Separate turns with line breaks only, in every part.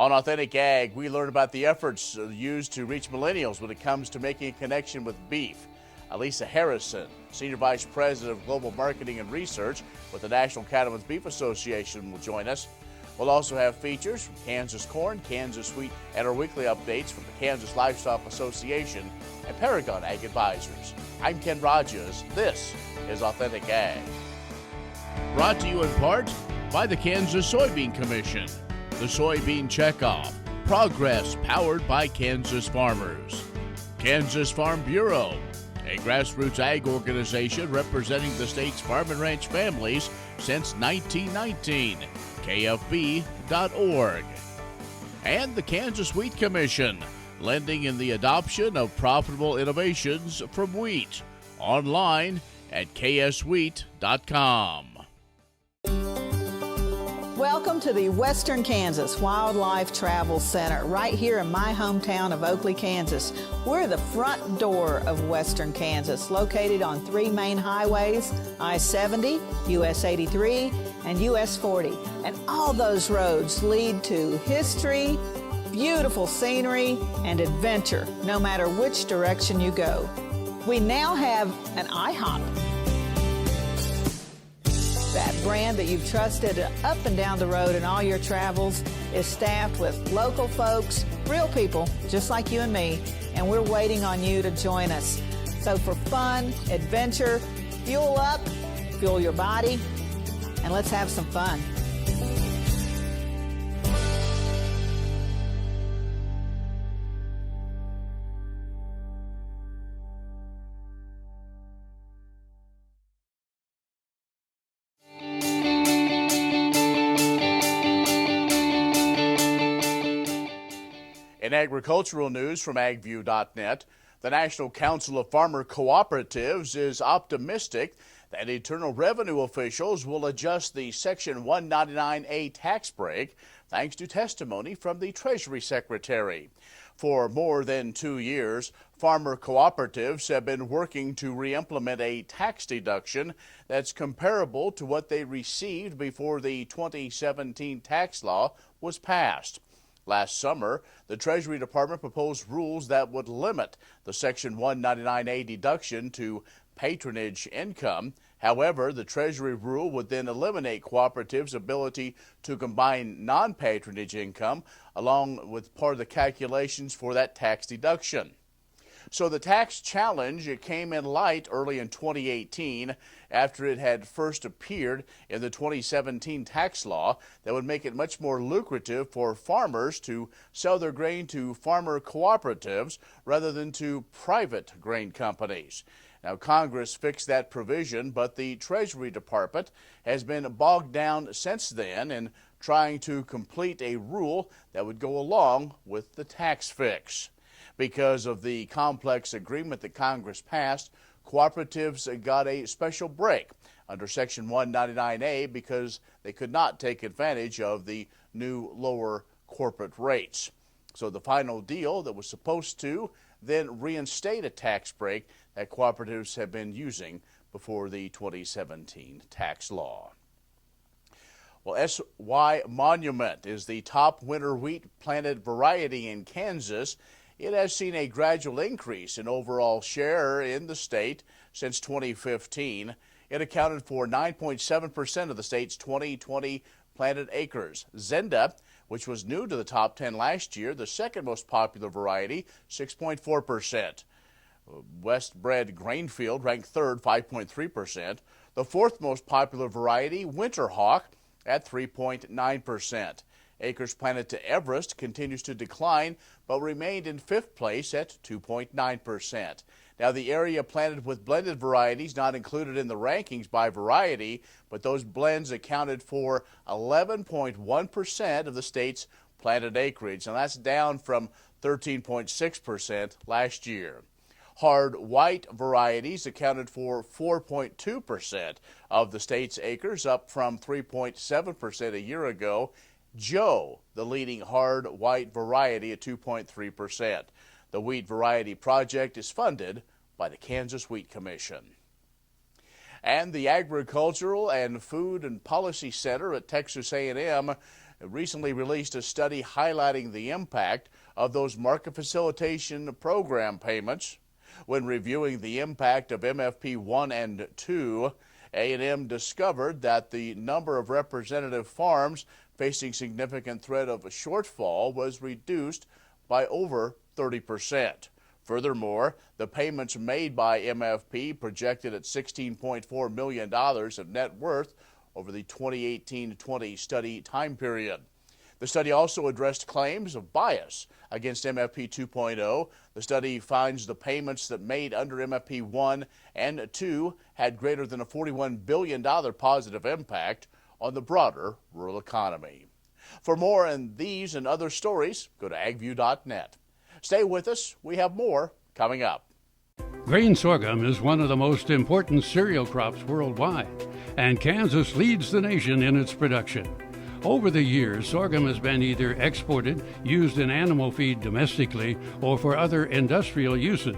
On Authentic Ag, we learn about the efforts used to reach millennials when it comes to making a connection with beef. Alisa Harrison, Senior Vice President of Global Marketing and Research with the National Academies Beef Association, will join us. We'll also have features from Kansas Corn, Kansas Wheat, and our weekly updates from the Kansas Livestock Association and Paragon Ag Advisors. I'm Ken Rahjes. This is Authentic Ag.
Brought to you in part by the Kansas Soybean Commission, the Soybean Checkoff, progress powered by Kansas farmers. Kansas Farm Bureau, a grassroots ag organization representing the state's farm and ranch families since 1919, kfb.org. And the Kansas Wheat Commission, lending in the adoption of profitable innovations from wheat, online at kswheat.com.
Welcome to the Western Kansas Wildlife Travel Center, right here in my hometown of Oakley, Kansas. We're the front door of Western Kansas, located on three main highways, I-70, US 83, and US 40. And all those roads lead to history, beautiful scenery, and adventure, no matter which direction you go. We now have an IHOP. That brand that you've trusted up and down the road in all your travels is staffed with local folks, real people, just like you and me, and we're waiting on you to join us. So for fun, adventure, fuel up, fuel your body, and let's have some fun.
In agricultural news from agview.net, the National Council of Farmer Cooperatives is optimistic that Internal Revenue officials will adjust the Section 199A tax break thanks to testimony from the Treasury Secretary. For more than 2 years, farmer cooperatives have been working to re-implement a tax deduction that's comparable to what they received before the 2017 tax law was passed. Last summer, the Treasury Department proposed rules that would limit the Section 199A deduction to patronage income. However, the Treasury rule would then eliminate cooperatives' ability to combine non-patronage income along with part of the calculations for that tax deduction. So the tax challenge, it came in light early in 2018 after it had first appeared in the 2017 tax law that would make it much more lucrative for farmers to sell their grain to farmer cooperatives rather than to private grain companies. Now, Congress fixed that provision, but the Treasury Department has been bogged down since then in trying to complete a rule that would go along with the tax fix. Because of the complex agreement that Congress passed, cooperatives got a special break under Section 199A because they could not take advantage of the new lower corporate rates. So the final deal that was supposed to then reinstate a tax break that cooperatives have been using before the 2017 tax law. Well, SY Monument is the top winter wheat planted variety in Kansas. It has seen a gradual increase in overall share in the state since 2015. It accounted for 9.7% of the state's 2020 planted acres. Zenda, which was new to the top 10 last year, the second most popular variety, 6.4%. Westbred Grainfield ranked third, 5.3%. The fourth most popular variety, Winterhawk, at 3.9%. Acres planted to Everest continues to decline, but remained in fifth place at 2.9%. Now, the area planted with blended varieties not included in the rankings by variety, but those blends accounted for 11.1% of the state's planted acreage, and that's down from 13.6% last year. Hard white varieties accounted for 4.2% of the state's acres, up from 3.7% a year ago. Joe, the leading hard white variety at 2.3%. The Wheat Variety Project is funded by the Kansas Wheat Commission. And the Agricultural and Food and Policy Center at Texas A&M recently released a study highlighting the impact of those market facilitation program payments. When reviewing the impact of MFP 1 and 2, A&M discovered that the number of representative farms facing significant threat of a shortfall was reduced by over 30%. Furthermore, the payments made by MFP projected at $16.4 million of net worth over the 2018-20 study time period. The study also addressed claims of bias against MFP 2.0. The study finds the payments that made under MFP 1 and 2 had greater than a $41 billion positive impact on the broader rural economy. For more on these and other stories, go to agview.net. Stay with us. We have more coming up.
Grain sorghum is one of the most important cereal crops worldwide, and Kansas leads the nation in its production. Over the years, sorghum has been either exported, used in animal feed domestically, or for other industrial uses.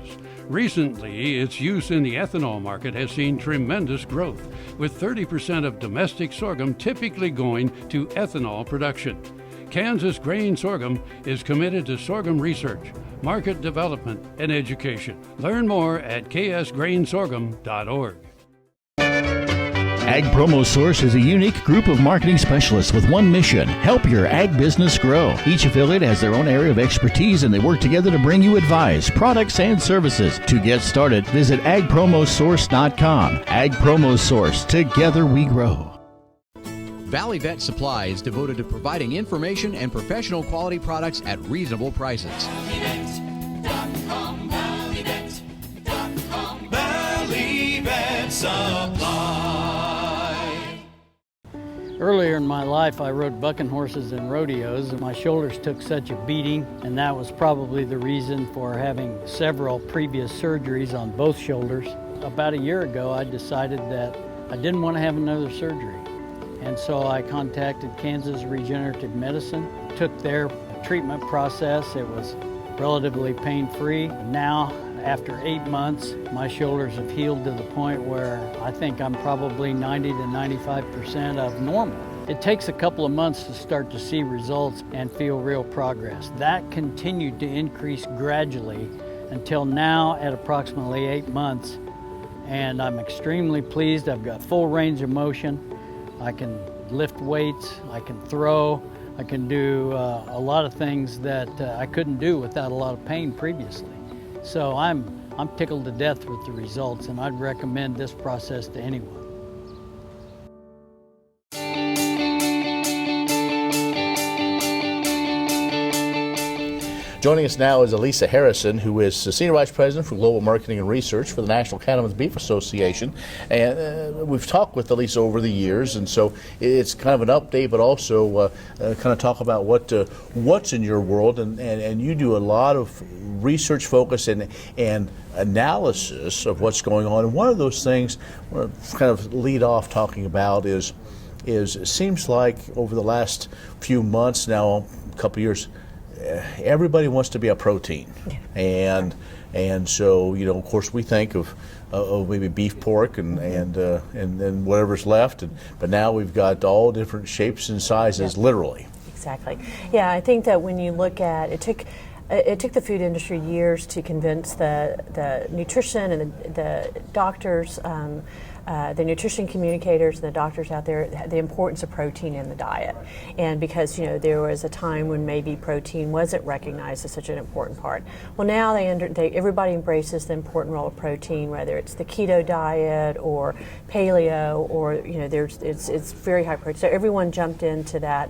Recently, its use in the ethanol market has seen tremendous growth, with 30% of domestic sorghum typically going to ethanol production. Kansas Grain Sorghum is committed to sorghum research, market development, and education. Learn more at ksgrainsorghum.org.
Ag Promo Source is a unique group of marketing specialists with one mission: help your ag business grow. Each affiliate has their own area of expertise, and they work together to bring you advice, products, and services. To get started, visit agpromosource.com. Ag Promo Source. Together we grow.
Valley Vet Supply is devoted to providing information and professional quality products at reasonable prices.
ValleyVet.com, ValleyVet.com, Valley Vet Supply.
Earlier in my life, I rode bucking horses and rodeos, and my shoulders took such a beating, and that was probably the reason for having several previous surgeries on both shoulders. About a year ago, I decided that I didn't want to have another surgery. And so I contacted Kansas Regenerative Medicine, took their treatment process. It was relatively pain-free. Now, after 8 months, my shoulders have healed to the point where I think I'm probably 90 to 95% of normal. It takes a couple of months to start to see results and feel real progress. That continued to increase gradually until now at approximately 8 months. And I'm extremely pleased. I've got full range of motion. I can lift weights, I can throw, I can do a lot of things that I couldn't do without a lot of pain previously. So I'm tickled to death with the results, and I'd recommend this process to anyone.
Joining us now is Alisa Harrison, who is Senior Vice President for Global Marketing and Research for the National Academies Beef Association. And we've talked with Alisa over the years, and so it's kind of an update, but also kind of talk about what's in your world. And you do a lot of research focus and analysis of what's going on. And one of those things we're kind of lead off talking about is it seems like over the last few months now, a couple of years, everybody wants to be a protein, and so of course we think of maybe beef, pork, and then whatever's left, but now we've got all different shapes and sizes, literally.
Exactly. Yeah, I think that when you look at it took the food industry years to convince the nutrition and the doctors. The nutrition communicators and the doctors out there, the importance of protein in the diet. And because, there was a time when maybe protein wasn't recognized as such an important part. Well, now everybody embraces the important role of protein, whether it's the keto diet or paleo or, it's very high protein. So everyone jumped into that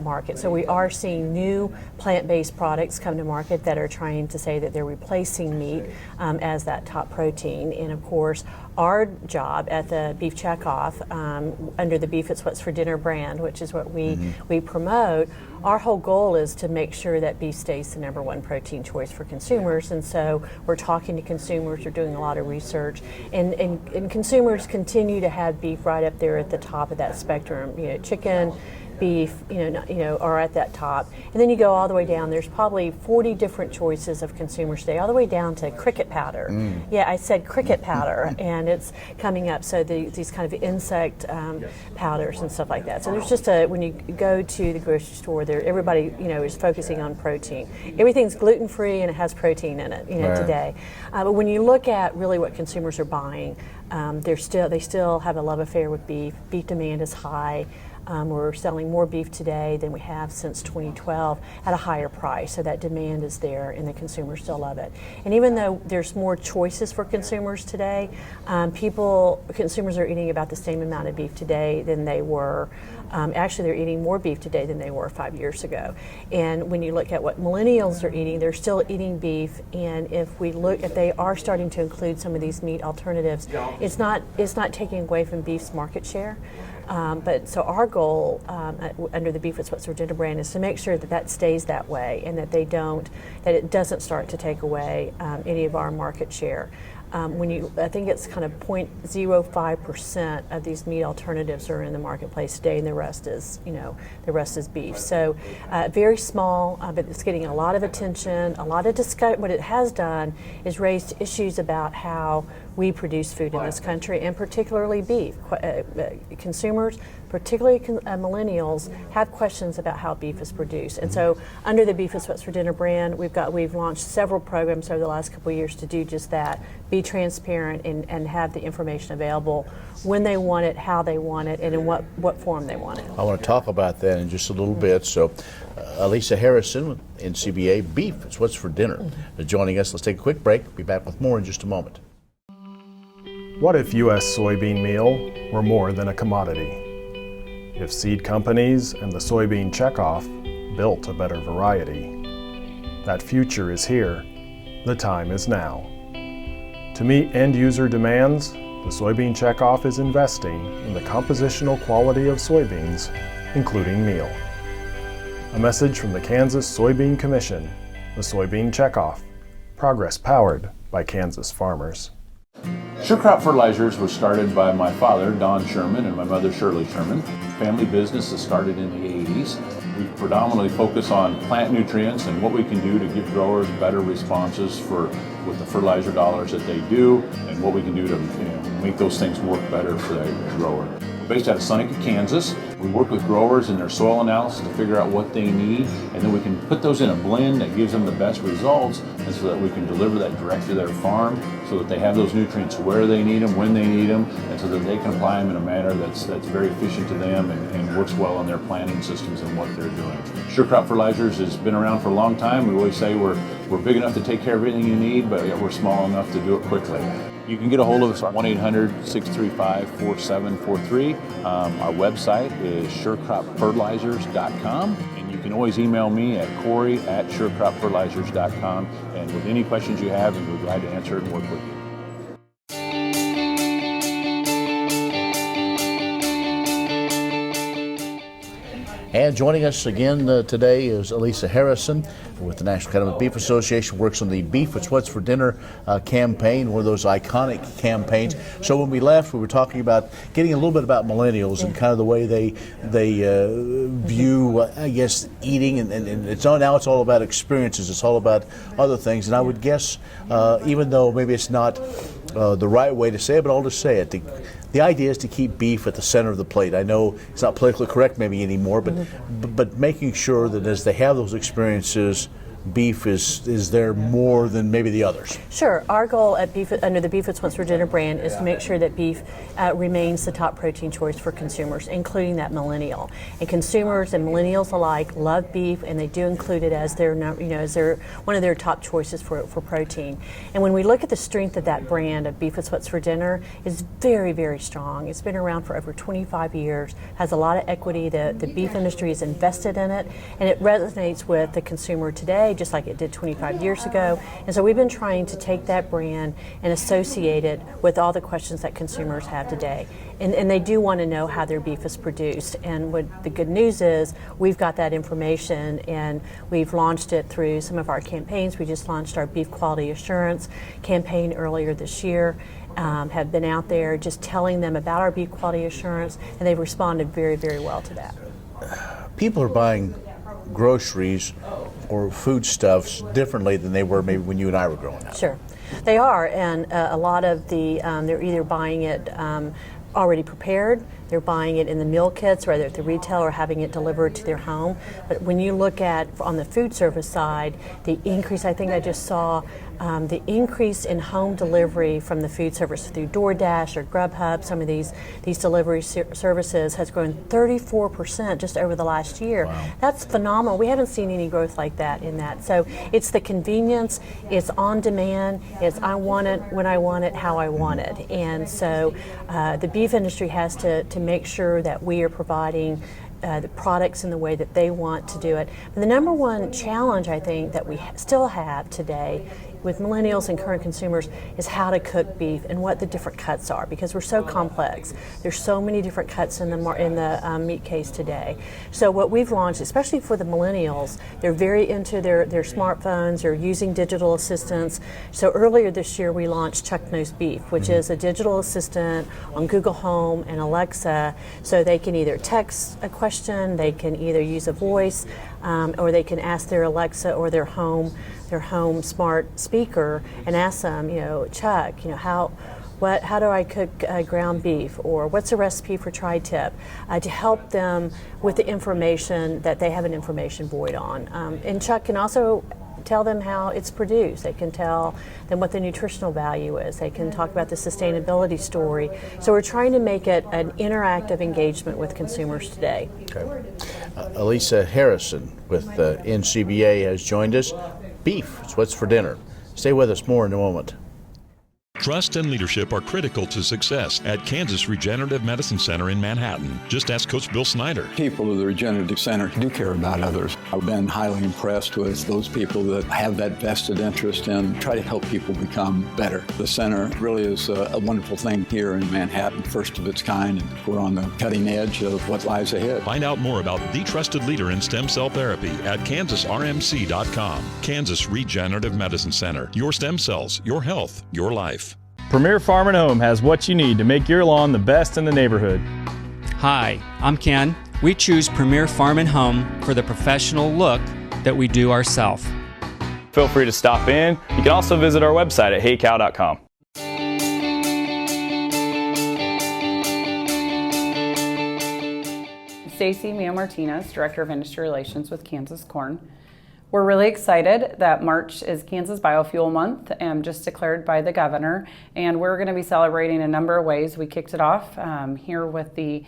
market. So we are seeing new plant-based products come to market that are trying to say that they're replacing meat as that top protein. And of course, our job at the Beef Checkoff, under the Beef It's What's for Dinner brand, which is what we promote, our whole goal is to make sure that beef stays the #1 protein choice for consumers. And so we're talking to consumers, we're doing a lot of research, and consumers continue to have beef right up there at the top of that spectrum. Chicken, beef, are at that top. And then you go all the way down. There's probably 40 different choices of consumers today, all the way down to cricket powder. Yeah, I said cricket powder, and it's coming up. So these kind of insect powders and stuff like that. So there's just when you go to the grocery store, everybody is focusing on protein. Everything's gluten-free and it has protein in it, today. But when you look at really what consumers are buying, they still have a love affair with beef. Beef demand is high. We're selling more beef today than we have since 2012 at a higher price. So that demand is there and the consumers still love it. And even though there's more choices for consumers today, consumers are eating about the same amount of beef today than they were. Actually, they're eating more beef today than they were 5 years ago. And when you look at what millennials are eating, they're still eating beef. And if they are starting to include some of these meat alternatives, it's not taking away from beef's market share. But so our goal under the Beef It's What's for Dinner brand is to make sure that stays that way, and that it doesn't start to take away any of our market share. I think it's kind of 0.05% of these meat alternatives are in the marketplace today, and the rest is beef. So very small, but it's getting a lot of attention, a lot of discussion. What it has done is raised issues about how we produce food in this country, and particularly beef. Consumers, particularly millennials, have questions about how beef is produced. And so under the Beef Is What's for Dinner brand, we've launched several programs over the last couple of years to do just that, be transparent and have the information available when they want it, how they want it, and in what form they want it.
I want to talk about that in just a little bit. So Alisa Harrison, NCBA, Beef It's What's for Dinner, joining us. Let's take a quick break. Be back with more in just a moment.
What if U.S. soybean meal were more than a commodity? If seed companies and the soybean checkoff built a better variety? That future is here. The time is now. To meet end-user demands, the soybean checkoff is investing in the compositional quality of soybeans, including meal. A message from the Kansas Soybean Commission, the Soybean Checkoff. Progress powered by Kansas farmers.
Sure Crop Fertilizers was started by my father, Don Sherman, and my mother, Shirley Sherman. Family business that started in the 80s. We predominantly focus on plant nutrients and what we can do to give growers better responses with the fertilizer dollars that they do, and what we can do to make those things work better for the grower. We're based out of Seneca, Kansas. We work with growers in their soil analysis to figure out what they need, and then we can put those in a blend that gives them the best results, and so that we can deliver that direct to their farm so that they have those nutrients where they need them, when they need them, and so that they can apply them in a manner that's very efficient to them and works well in their planting systems and what they're doing. Sure Crop Fertilizers has been around for a long time. We always say we're big enough to take care of everything you need, but we're small enough to do it quickly. You can get a hold of us at 1-800-635-4743. Our website is surecropfertilizers.com, and you can always email me at Corey@surecropfertilizers.com, and with any questions you have, we'll be glad to answer it and work with you.
And joining us again today is Alisa Harrison with the National Academies Beef Association, works on the Beef It's What's for Dinner campaign, one of those iconic campaigns. So when we left, we were talking about getting a little bit about millennials and kind of the way they view, I guess, eating, and now it's all about experiences. It's all about other things. And I would guess, even though maybe it's not the right way to say it, but I'll just say it. The idea is to keep beef at the center of the plate. I know it's not politically correct maybe anymore, but making sure that as they have those experiences, beef is there more than maybe the others.
Sure. Our goal at under the Beef It's What's for Dinner brand is to make sure that beef remains the top protein choice for consumers, including that millennial. And consumers and millennials alike love beef, and they do include it as their one of their top choices for protein. And when we look at the strength of that brand of Beef It's What's for Dinner, it's very, very strong. It's been around for over 25 years, has a lot of equity. The beef industry is invested in it, and it resonates with the consumer today, just like it did 25 years ago. And so we've been trying to take that brand and associate it with all the questions that consumers have today. And they do want to know how their beef is produced. And what the good news is, we've got that information, and we've launched it through some of our campaigns. We just launched our Beef Quality Assurance campaign earlier this year. Have been out there just telling them about our beef quality assurance, and they've responded very, very well to that.
people are buying groceries or foodstuffs differently than they were maybe when you and I were growing up.
Sure, they are, and a lot of they're either buying it already prepared, they're buying it in the meal kits, whether at the retail or having it delivered to their home. But when you look at, on the food service side, the increase, I think I just saw the increase in home delivery from the food service through DoorDash or Grubhub, some of these delivery services has grown 34% just over the last year.
Wow.
That's phenomenal. We haven't seen any growth like that in that. So it's the convenience, it's on demand, it's I want it when I want it, how I want it. And so the beef industry has to make sure that we are providing the products in the way that they want to do it. But the number one challenge I think that we still have today with millennials and current consumers is how to cook beef and what the different cuts are, because we're so complex. There's so many different cuts in the meat case today. So what we've launched, especially for the millennials, they're very into their smartphones, they're using digital assistants. So earlier this year we launched Chuck Knows Beef, which is a digital assistant on Google Home and Alexa, so they can either text a question, they can either use a voice, or they can ask their Alexa or their home smart speaker and ask them, Chuck, how do I cook ground beef, or what's a recipe for tri-tip, to help them with the information that they have an information void on. And Chuck can also tell them how it's produced. They can tell them what the nutritional value is. They can talk about the sustainability story. So we're trying to make it an interactive engagement with consumers today.
Okay. Alisa Harrison with NCBA has joined us. Beef is what's for dinner. Stay with us, more in a moment.
Trust and leadership are critical to success at Kansas Regenerative Medicine Center in Manhattan. Just ask Coach Bill Snyder.
People of the Regenerative Center do care about others. I've been highly impressed with those people that have that vested interest and try to help people become better. The center really is a wonderful thing here in Manhattan, first of its kind, and we're on the cutting edge of what lies ahead.
Find out more about the trusted leader in stem cell therapy at kansasrmc.com. Kansas Regenerative Medicine Center. Your stem cells, your health, your life.
Premier Farm and Home has what you need to make your lawn the best in the neighborhood.
Hi, I'm Ken. We choose Premier Farm and Home for the professional look that we do ourselves.
Feel free to stop in. You can also visit our website at heycow.com.
Stacy Mia Martinez, Director of Industry Relations with Kansas Corn. We're really excited that March is Kansas Biofuel Month, just declared by the governor, and we're going to be celebrating a number of ways. We kicked it off here with the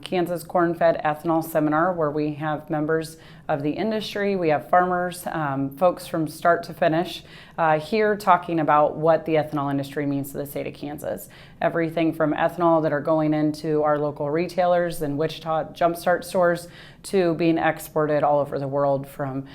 Kansas Corn-Fed Ethanol Seminar, where we have members of the industry, we have farmers, folks from start to finish, here talking about what the ethanol industry means to the state of Kansas. Everything from ethanol that are going into our local retailers and Wichita Jumpstart stores to being exported all over the world from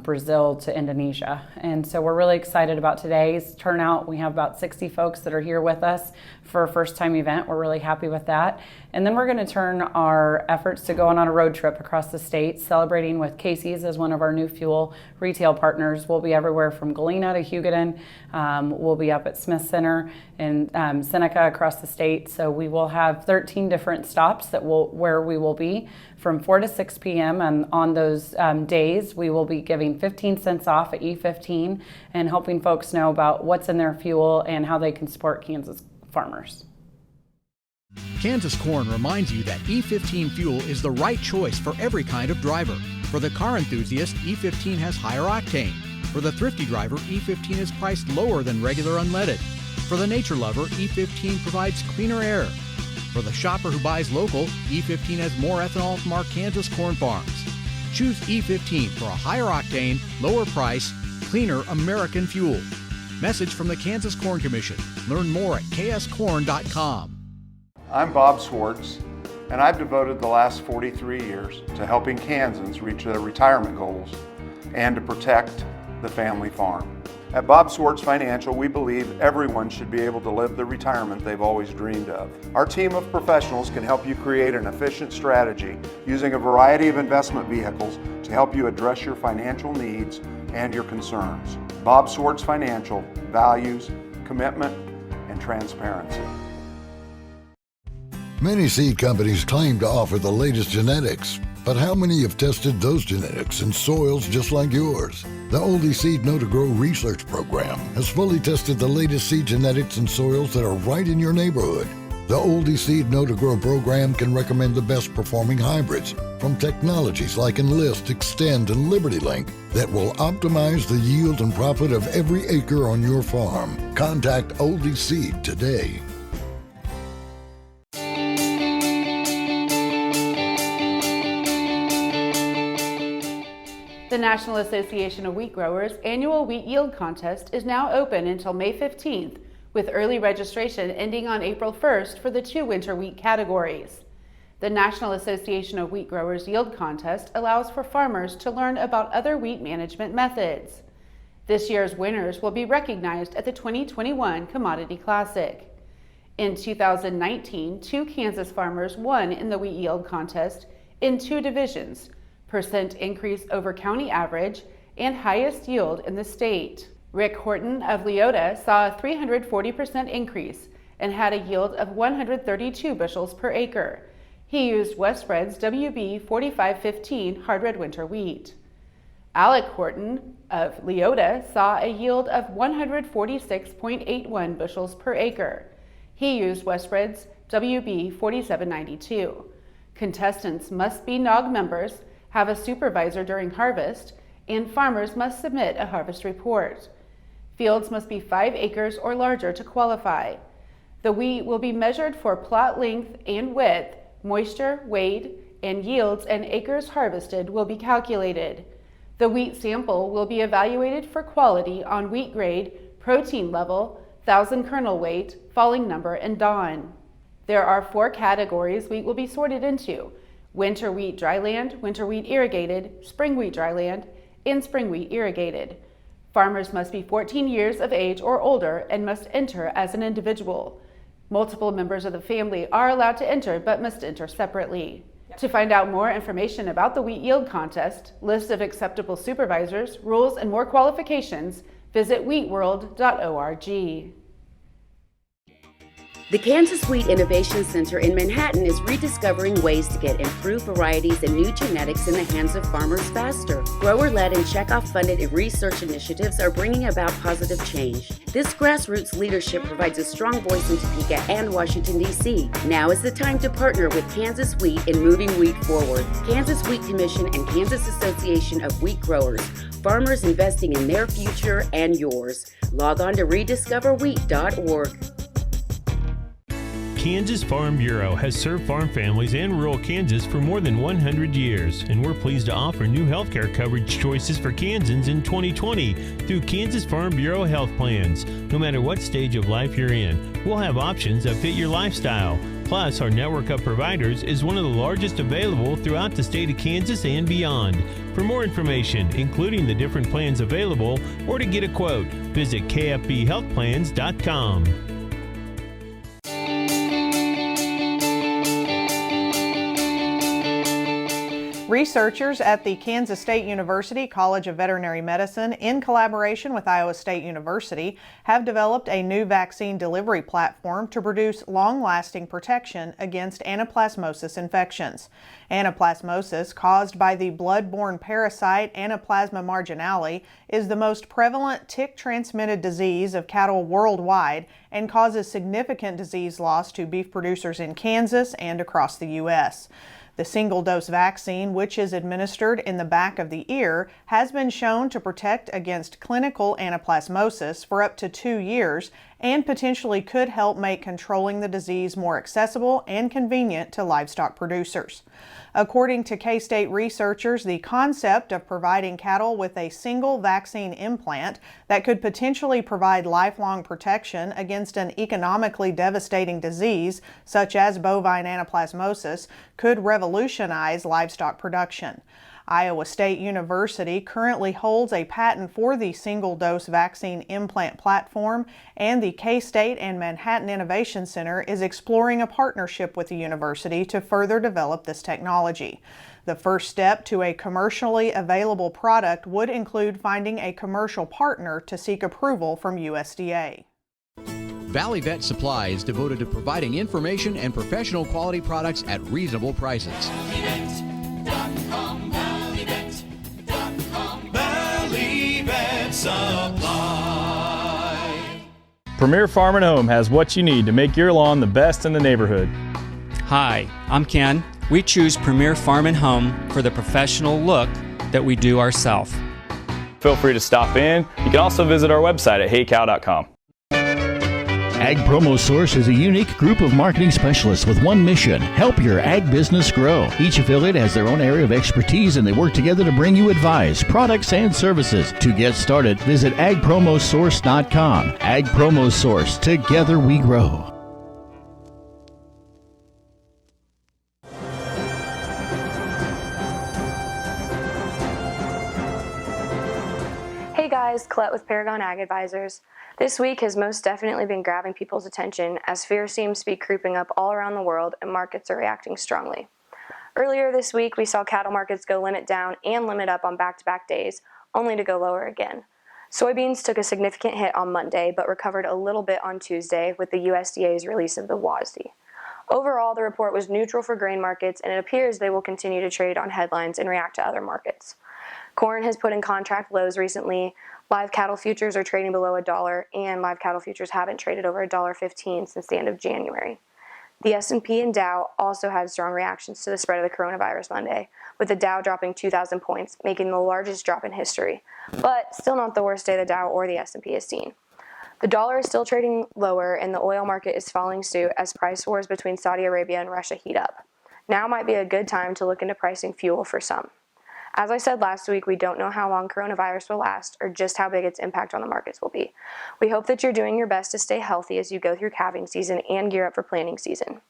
Brazil to Indonesia. And so we're really excited about today's turnout. We have about 60 folks that are here with us for a first time event. We're really happy with that. And then we're going to turn our efforts to going on a road trip across the state, celebrating with Casey's as one of our new fuel retail partners. We'll be everywhere from Galena to Hugoton. We'll be up at Smith Center in Seneca across the state. So we will have 13 different stops where we will be from 4 to 6 p.m. And on those days, we will be giving 15 cents off at E15 and helping folks know about what's in their fuel and how they can support Kansas farmers.
Kansas Corn reminds you that E15 fuel is the right choice for every kind of driver. For the car enthusiast, E15 has higher octane. For the thrifty driver, E15 is priced lower than regular unleaded. For the nature lover, E15 provides cleaner air. For the shopper who buys local, E15 has more ethanol from our Kansas corn farms. Choose E15 for a higher octane, lower price, cleaner American fuel. Message from the Kansas Corn Commission. Learn more at kscorn.com.
I'm Bob Swartz, and I've devoted the last 43 years to helping Kansans reach their retirement goals and to protect the family farm. At Bob Swartz Financial, we believe everyone should be able to live the retirement they've always dreamed of. Our team of professionals can help you create an efficient strategy using a variety of investment vehicles to help you address your financial needs and your concerns. Bob Swartz Financial values commitment and transparency.
Many seed companies claim to offer the latest genetics, But how many have tested those genetics in soils just like yours? The Oldie Seed Know to Grow research program has fully tested the latest seed genetics in soils that are right in your neighborhood. The Oldie Seed Know to Grow program can recommend the best performing hybrids from technologies like Enlist, Extend, and Liberty Link that will optimize the yield and profit of every acre on your farm. Contact Oldie Seed today.
The National Association of Wheat Growers annual wheat yield contest is now open until May 15th, with early registration ending on April 1st for the 2 winter wheat categories. The National Association of Wheat Growers yield contest allows for farmers to learn about other wheat management methods. This year's winners will be recognized at the 2021 Commodity Classic. In 2019, 2 Kansas farmers won in the wheat yield contest in 2 divisions: percent increase over county average, and highest yield in the state. Rick Horton of Leota saw a 340% increase and had a yield of 132 bushels per acre. He used Westred's WB 4515 hard red winter wheat. Alec Horton of Leota saw a yield of 146.81 bushels per acre. He used Westred's WB 4792. Contestants must be NOG members, have a supervisor during harvest, and farmers must submit a harvest report. Fields must be 5 acres or larger to qualify. The wheat will be measured for plot length and width, moisture, weight, and yields and acres harvested will be calculated. The wheat sample will be evaluated for quality on wheat grade, protein level, 1,000 kernel weight, falling number, and dawn. There are 4 categories wheat will be sorted into: winter wheat dryland, winter wheat irrigated, spring wheat dryland, and spring wheat irrigated. Farmers must be 14 years of age or older and must enter as an individual. Multiple members of the family are allowed to enter but must enter separately. To find out more information about the wheat yield contest, list of acceptable supervisors, rules, and more qualifications, visit wheatworld.org.
The Kansas Wheat Innovation Center in Manhattan is rediscovering ways to get improved varieties and new genetics in the hands of farmers faster. Grower-led and checkoff-funded research initiatives are bringing about positive change. This grassroots leadership provides a strong voice in Topeka and Washington, D.C. Now is the time to partner with Kansas Wheat in moving wheat forward. Kansas Wheat Commission and Kansas Association of Wheat Growers. Farmers investing in their future and yours. Log on to rediscoverwheat.org.
Kansas Farm Bureau has served farm families and rural Kansas for more than 100 years, and we're pleased to offer new healthcare coverage choices for Kansans in 2020 through Kansas Farm Bureau health plans. No matter what stage of life you're in, we'll have options that fit your lifestyle. Plus, our network of providers is one of the largest available throughout the state of Kansas and beyond. For more information, including the different plans available, or to get a quote, visit kfbhealthplans.com.
Researchers at the Kansas State University College of Veterinary Medicine, in collaboration with Iowa State University, have developed a new vaccine delivery platform to produce long-lasting protection against anaplasmosis infections. Anaplasmosis, caused by the blood-borne parasite Anaplasma marginale, is the most prevalent tick-transmitted disease of cattle worldwide and causes significant disease loss to beef producers in Kansas and across the U.S. The single-dose vaccine, which is administered in the back of the ear, has been shown to protect against clinical anaplasmosis for up to 2 years and potentially could help make controlling the disease more accessible and convenient to livestock producers. According to K-State researchers, the concept of providing cattle with a single vaccine implant that could potentially provide lifelong protection against an economically devastating disease, such as bovine anaplasmosis, could revolutionize livestock production. Iowa State University currently holds a patent for the single-dose vaccine implant platform, and the K-State and Manhattan Innovation Center is exploring a partnership with the university to further develop this technology. The first step to a commercially available product would include finding a commercial partner to seek approval from USDA.
Valley Vet Supply is devoted to providing information and professional quality products at reasonable prices.
Premier Farm and Home has what you need to make your lawn the best in the neighborhood.
Hi, I'm Ken. We choose Premier Farm and Home for the professional look that we do ourselves.
Feel free to stop in. You can also visit our website at heycow.com.
Ag Promo Source is a unique group of marketing specialists with one mission: help your ag business grow. Each affiliate has their own area of expertise, and they work together to bring you advice, products, and services. To get started, visit agpromosource.com. Ag Promo Source. Together we grow.
Hey guys, Colette with Paragon Ag Advisors. This week has most definitely been grabbing people's attention as fear seems to be creeping up all around the world and markets are reacting strongly. Earlier this week, we saw cattle markets go limit down and limit up on back-to-back days, only to go lower again. Soybeans took a significant hit on Monday, but recovered a little bit on Tuesday with the USDA's release of the WASDE. Overall, the report was neutral for grain markets, and it appears they will continue to trade on headlines and react to other markets. Corn has put in contract lows recently. Live cattle futures are trading below $1, and live cattle futures haven't traded over $1.15 since the end of January. The S&P and Dow also had strong reactions to the spread of the coronavirus Monday, with the Dow dropping 2,000 points, making the largest drop in history, but still not the worst day the Dow or the S&P has seen. The dollar is still trading lower, and the oil market is following suit as price wars between Saudi Arabia and Russia heat up. Now might be a good time to look into pricing fuel for some. As I said last week, we don't know how long coronavirus will last or just how big its impact on the markets will be. We hope that you're doing your best to stay healthy as you go through calving season and gear up for planting season.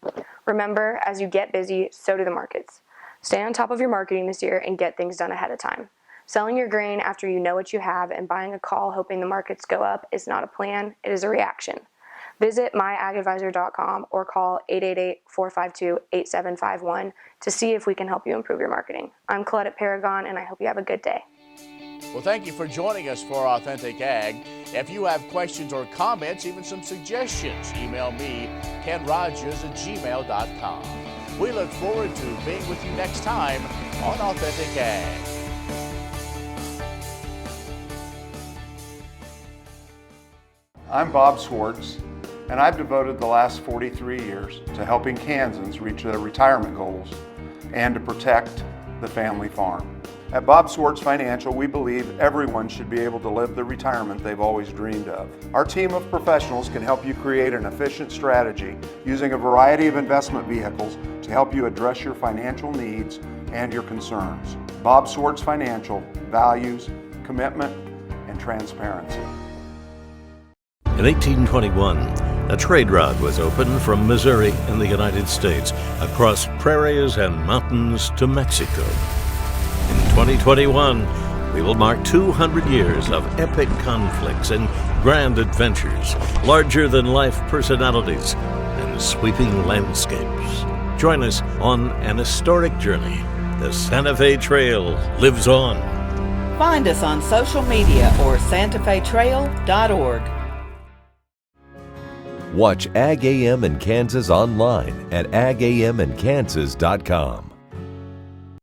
Remember, as you get busy, so do the markets. Stay on top of your marketing this year and get things done ahead of time. Selling your grain after you know what you have and buying a call hoping the markets go up is not a plan, it is a reaction. Visit myagadvisor.com or call 888-452-8751 to see if we can help you improve your marketing. I'm Colette at Paragon, and I hope you have a good day.
Well, thank you for joining us for Authentic Ag. If you have questions or comments, even some suggestions, email me, Ken Rahjes at gmail.com. We look forward to being with you next time on Authentic Ag.
I'm Bob Swartz, and I've devoted the last 43 years to helping Kansans reach their retirement goals and to protect the family farm. At Bob Swartz Financial, we believe everyone should be able to live the retirement they've always dreamed of. Our team of professionals can help you create an efficient strategy using a variety of investment vehicles to help you address your financial needs and your concerns. Bob Swartz Financial values commitment and transparency.
In 1821, a trade route was opened from Missouri in the United States across prairies and mountains to Mexico. In 2021, we will mark 200 years of epic conflicts and grand adventures, larger-than-life personalities, and sweeping landscapes. Join us on an historic journey. The Santa Fe Trail lives on.
Find us on social media or santafetrail.org.
Watch Ag AM in Kansas online at agamandkansas.com.